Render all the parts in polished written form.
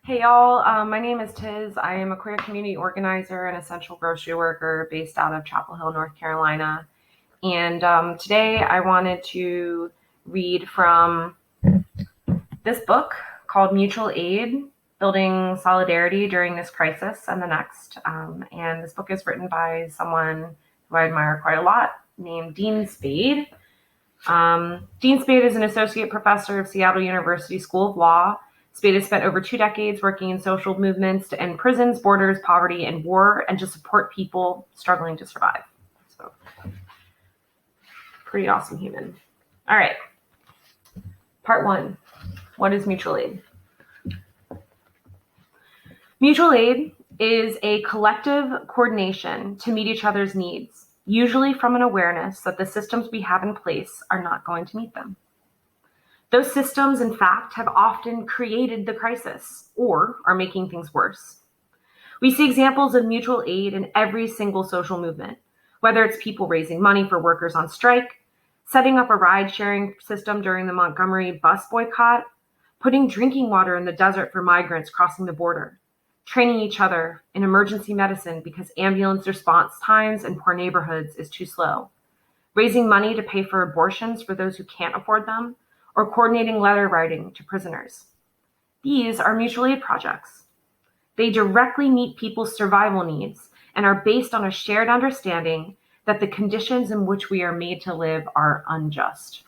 Hey y'all, my name is Tiz. I am a queer community organizer and essential grocery worker based out of Chapel Hill, North Carolina. And today I wanted to read from this book called Mutual Aid, Building Solidarity During This Crisis and the Next. And this book is written by someone who I admire quite a lot named Dean Spade. Dean Spade is an associate professor of Seattle University School of Law. Spade has spent over 2 decades working in social movements to end prisons, borders, poverty, and war, and to support people struggling to survive. So, pretty awesome human. All right. Part 1. What is mutual aid? Mutual aid is a collective coordination to meet each other's needs, usually from an awareness that the systems we have in place are not going to meet them. Those systems, in fact, have often created the crisis or are making things worse. We see examples of mutual aid in every single social movement, whether it's people raising money for workers on strike, setting up a ride-sharing system during the Montgomery bus boycott, putting drinking water in the desert for migrants crossing the border, training each other in emergency medicine because ambulance response times in poor neighborhoods is too slow, raising money to pay for abortions for those who can't afford them, or coordinating letter writing to prisoners. These are mutual aid projects. They directly meet people's survival needs and are based on a shared understanding that the conditions in which we are made to live are unjust.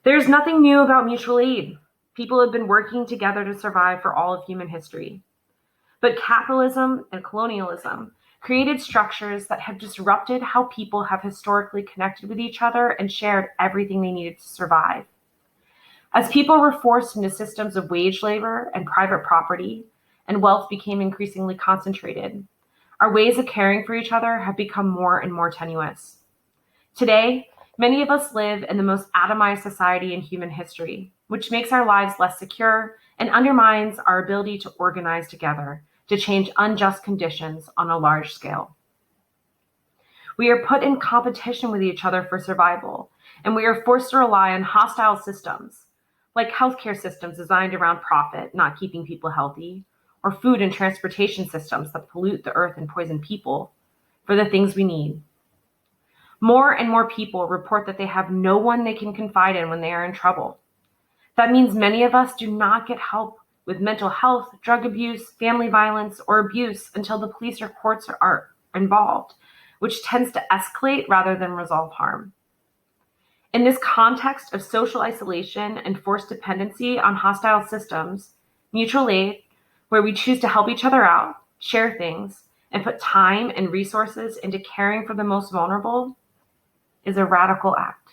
There's nothing new about mutual aid. People have been working together to survive for all of human history. But capitalism and colonialism created structures that have disrupted how people have historically connected with each other and shared everything they needed to survive. As people were forced into systems of wage labor and private property, and wealth became increasingly concentrated, our ways of caring for each other have become more and more tenuous. Today, many of us live in the most atomized society in human history, which makes our lives less secure and undermines our ability to organize together to change unjust conditions on a large scale. We are put in competition with each other for survival, and we are forced to rely on hostile systems, like healthcare systems designed around profit, not keeping people healthy, or food and transportation systems that pollute the earth and poison people, for the things we need. More and more people report that they have no one they can confide in when they are in trouble. That means many of us do not get help with mental health, drug abuse, family violence, or abuse until the police or courts are involved, which tends to escalate rather than resolve harm. In this context of social isolation and forced dependency on hostile systems, mutual aid, where we choose to help each other out, share things, and put time and resources into caring for the most vulnerable, is a radical act.